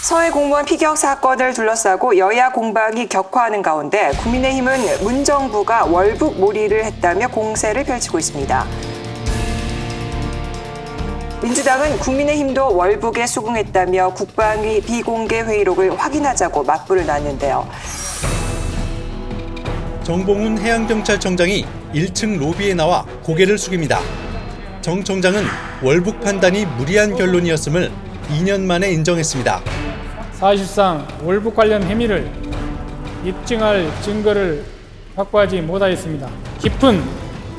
서해 공무원 피격 사건을 둘러싸고 여야 공방이 격화하는 가운데 국민의힘은 문정부가 월북 몰이를 했다며 공세를 펼치고 있습니다. 민주당은 국민의힘도 월북에 수긍했다며 국방위 비공개 회의록을 확인하자고 맞불을 놨는데요. 정봉훈 해양경찰청장이 1층 로비에 나와 고개를 숙입니다. 정 청장은 월북 판단이 무리한 결론이었음을 2년 만에 인정했습니다. 사실상 월북 관련 혐의를 입증할 증거를 확보하지 못하였습니다. 깊은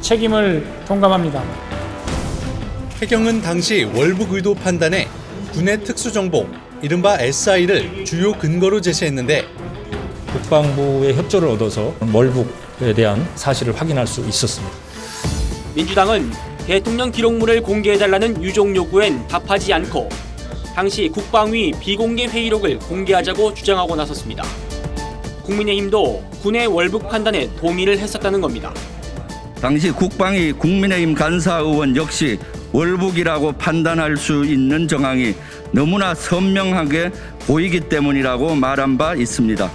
책임을 동감합니다. 해경은 당시 월북 의도 판단에 군의 특수정보, 이른바 SI를 주요 근거로 제시했는데 국방부의 협조를 얻어서 월북에 대한 사실을 확인할 수 있었습니다. 민주당은 대통령 기록물을 공개해달라는 유족 요구엔 답하지 않고 당시 국방위 비공개 회의록을 공개하자고 주장하고 나섰습니다. 국민의힘도 군의 월북 판단에 동의를 했었다는 겁니다. 당시 국방위 국민의힘 간사의원 역시 월북이라고 판단할 수 있는 정황이 너무나 선명하게 보이기 때문이라고 말한 바 있습니다.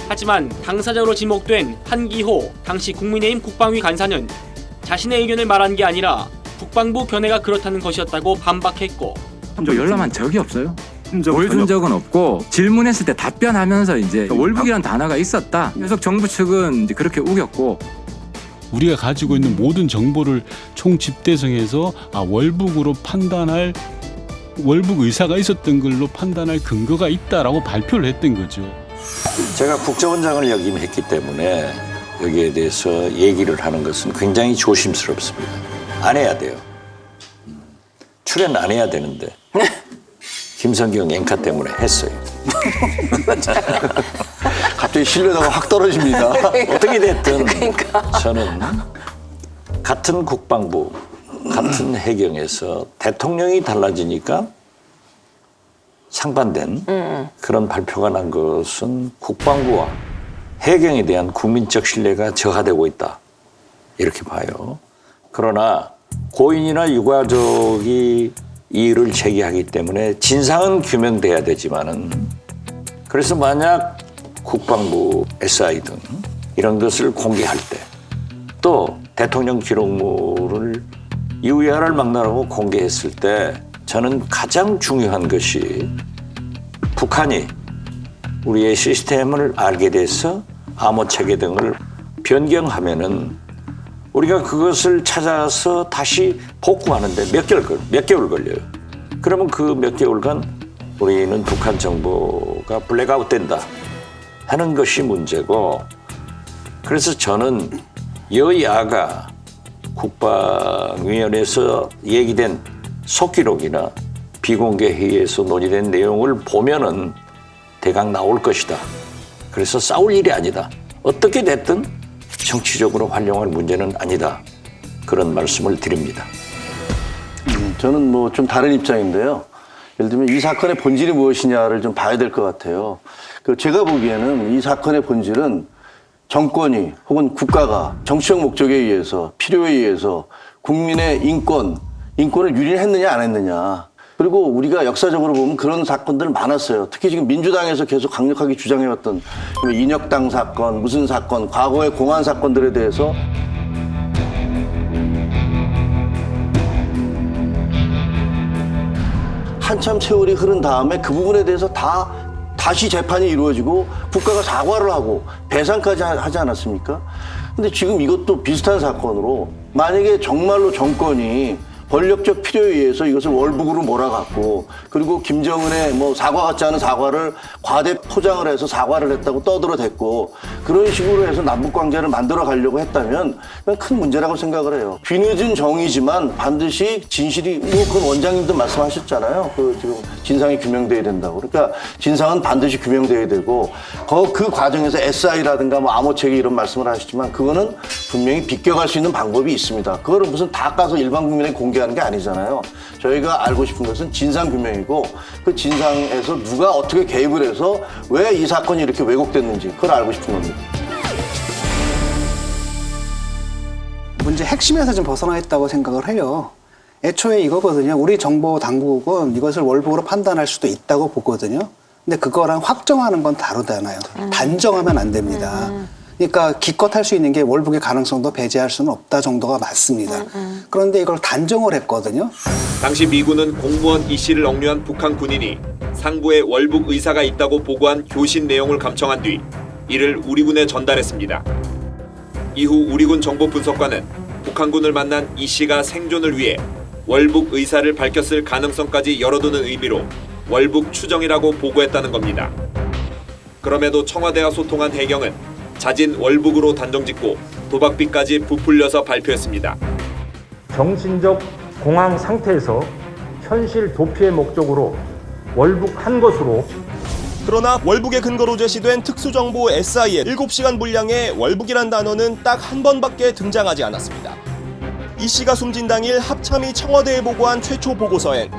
하지만 당사자로 지목된 한기호 당시 국민의힘 국방위 간사는 자신의 의견을 말한 게 아니라 국방부 견해가 그렇다는 것이었다고 반박했고 열람한 적이 없어요. 보여준 적은 없고 질문했을 때 답변하면서 이제 월북이라는 단어가 있었다. 그래서 정부 측은 이제 그렇게 우겼고 우리가 가지고 있는 모든 정보를 총집대성해서 월북으로 판단할 월북 의사가 있었던 걸로 판단할 근거가 있다라고 발표를 했던 거죠. 제가 국정원장을 역임했기 때문에 여기에 대해서 얘기를 하는 것은 굉장히 조심스럽습니다. 안 해야 돼요. 출연 안 해야 되는데 김성경 앵커 때문에 했어요. 갑자기 신뢰도가 확 떨어집니다. 어떻게 됐든 저는 같은 국방부, 같은 해경에서 대통령이 달라지니까 상반된 그런 발표가 난 것은 국방부와 해경에 대한 국민적 신뢰가 저하되고 있다. 이렇게 봐요. 그러나 고인이나 유가족이 이 일을 제기하기 때문에 진상은 규명돼야 되지만은 그래서 만약 국방부 SI 등 이런 것을 공개할 때 또 대통령 기록물을 이유야를 막론하고 공개했을 때 저는 가장 중요한 것이 북한이 우리의 시스템을 알게 돼서 암호 체계 등을 변경하면은 우리가 그것을 찾아서 다시 복구하는데 몇 개월 걸려요. 그러면 그 몇 개월간 우리는 북한 정보가 블랙아웃 된다 하는 것이 문제고, 그래서 저는 여야가 국방위원회에서 얘기된 속기록이나 비공개 회의에서 논의된 내용을 보면은 대강 나올 것이다. 그래서 싸울 일이 아니다. 어떻게 됐든 정치적으로 활용할 문제는 아니다. 그런 말씀을 드립니다. 저는 뭐 좀 다른 입장인데요. 예를 들면 이 사건의 본질이 무엇이냐를 좀 봐야 될 것 같아요. 제가 보기에는 이 사건의 본질은 정권이 혹은 국가가 정치적 목적에 의해서 필요에 의해서 국민의 인권을 유린했느냐 안 했느냐. 그리고 우리가 역사적으로 보면 그런 사건들 많았어요. 특히 지금 민주당에서 계속 강력하게 주장해왔던 인혁당 사건, 무슨 사건, 과거의 공안 사건들에 대해서 한참 세월이 흐른 다음에 그 부분에 대해서 다시 재판이 이루어지고 국가가 사과를 하고 배상까지 하지 않았습니까? 근데 지금 이것도 비슷한 사건으로 만약에 정말로 정권이 권력적 필요에 의해서 이것을 월북으로 몰아갔고, 그리고 김정은의 사과 같지 않은 사과를 과대 포장을 해서 사과를 했다고 떠들어댔고, 그런 식으로 해서 남북관계를 만들어 가려고 했다면 그건 큰 문제라고 생각을 해요. 뒤늦은 정의지만 반드시 진실이, 그건 원장님도 말씀하셨잖아요. 지금 진상이 규명돼야 된다고. 그러니까 진상은 반드시 규명돼야 되고, 그 과정에서 SI라든가 암호체계 이런 말씀을 하시지만 그거는 분명히 비껴갈 수 있는 방법이 있습니다. 그거를 무슨 다 까서 일반 국민에 공개하는 게 아니잖아요. 저희가 알고 싶은 것은 진상규명이고, 그 진상에서 누가 어떻게 개입을 해서 왜 이 사건이 이렇게 왜곡됐는지 그걸 알고 싶은 겁니다. 문제 핵심에서 좀 벗어나 있다고 생각을 해요. 애초에 이거거든요. 우리 정보 당국은 이것을 월북으로 판단할 수도 있다고 보거든요. 근데 그거랑 확정하는 건 다르잖아요. 단정하면 안 됩니다. 그러니까 기껏 할 수 있는 게 월북의 가능성도 배제할 수는 없다 정도가 맞습니다. 그런데 이걸 단정을 했거든요. 당시 미군은 공무원 이 씨를 억류한 북한 군인이 상부에 월북 의사가 있다고 보고한 교신 내용을 감청한 뒤 이를 우리군에 전달했습니다. 이후 우리군 정보 분석관은 북한군을 만난 이 씨가 생존을 위해 월북 의사를 밝혔을 가능성까지 열어두는 의미로 월북 추정이라고 보고했다는 겁니다. 그럼에도 청와대와 소통한 해경은 자진 월북으로 단정짓고 도박비까지 부풀려서 발표했습니다. 정신적 공황 상태에서 현실 도피의 목적으로 월북한 것으로. 그러나 월북의 근거로 제시된 특수정보 SI의 7시간 분량에 월북이란 단어는 딱 한 번밖에 등장하지 않았습니다. 이 씨가 숨진 당일 합참이 청와대에 보고한 최초 보고서엔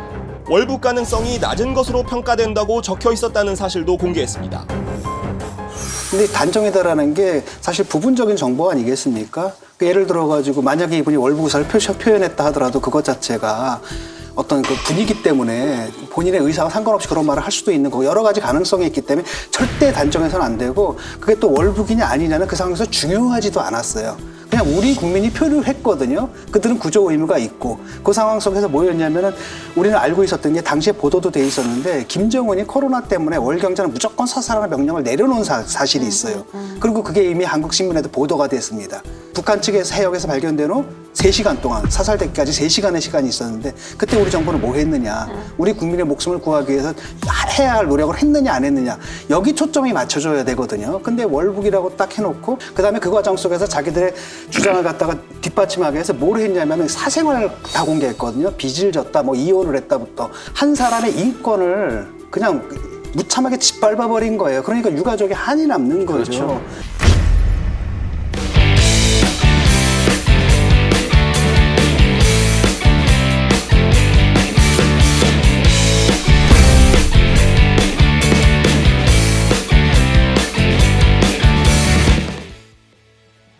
월북 가능성이 낮은 것으로 평가된다고 적혀 있었다는 사실도 공개했습니다. 근데 단정이다라는 게 사실 부분적인 정보 아니겠습니까? 예를 들어가지고 만약에 이분이 월북 의사를 표현했다 하더라도 그것 자체가 어떤 그 분위기 때문에 본인의 의사와 상관없이 그런 말을 할 수도 있는 거고 여러 가지 가능성이 있기 때문에 절대 단정해서는 안 되고 그게 또 월북이냐 아니냐는 그 상황에서 중요하지도 않았어요. 그냥 우리 국민이 표를 했거든요. 그들은 구조 의무가 있고 그 상황 속에서 뭐였냐면은 우리는 알고 있었던 게 당시에 보도도 돼 있었는데 김정은이 코로나 때문에 월경장을 무조건 사살하는 명령을 내려놓은 사실이 있어요. 그리고 그게 이미 한국신문에도 보도가 됐습니다. 북한 측에서 해역에서 발견된 후 3시간 동안 사살되기까지 3시간의 시간이 있었는데 그때 우리 정부는 뭐 했느냐, 우리 국민의 목숨을 구하기 위해서 해야 할 노력을 했느냐 안 했느냐, 여기 초점이 맞춰줘야 되거든요. 근데 월북이라고 딱 해놓고 그다음에 그 과정 속에서 자기들의 주장을 갖다가 뒷받침하기 위해서 뭘 했냐면 사생활을 다 공개했거든요. 빚을 졌다, 뭐 이혼을 했다부터 한 사람의 인권을 그냥 무참하게 짓밟아버린 거예요. 그러니까 유가족이 한이 남는 거죠. 그렇죠.